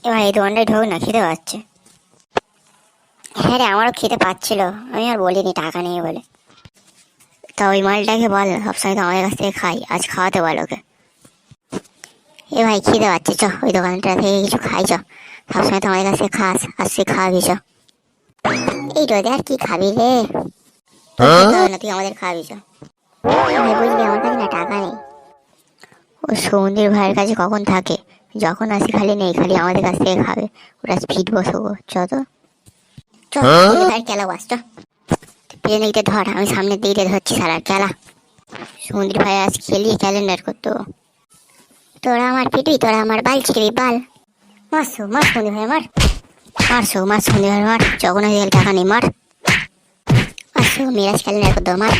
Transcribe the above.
এবার এই দোকানটায় ঢোক না, খেতে পাচ্ছে। হ্যাঁ রে, আমারও খেতে পাচ্ছিল, আমি আর বলিনি টাকা নেই বলে। তা ওই মালটাকে বল সবসময় তো আমাদের কাছ থেকে খাই, আজ খাওয়াতে বল ওকে। এ ভাই খিদে পাচ্ছে, চ ওই দোকানটা থেকে কিছু খাই চ। সবসময় তো আমাদের কাছে খাস, আজ তুই খাওয়াবি চ। এই রোদে আর কি খাবি রে, তোর খেতে হবে না, তুই আমাদের খাওয়াবি চ। ভাই বুঝলি আমার কাছে না টাকা নেই। ও সৌন্দীর ভাইয়ের কাছে কখন থাকে, যখন আসি খালি নেই, খালি আমাদের কাছ থেকে খাবে। ওরা ফিট বসবো, চ তো চ। ভাই খেলা বাস চ, পেছনে দিকে ধর, আমি সামনের দিকে ধরছি সারা খেলা। সৌন্দীর ভাই আজ খেলিয়ে ক্যালেন্ডার করতো। তোরা আমার পিটবি, তোরা আমার বাল ছিড়বি বাল। মারছো মার সন্ধি ভাই মার, মারছো মার সন্ধি ভাই মার, যখন আসি টাকা নেই মার। মারছো মিরাজ ক্যালেন্ডার করতো মার।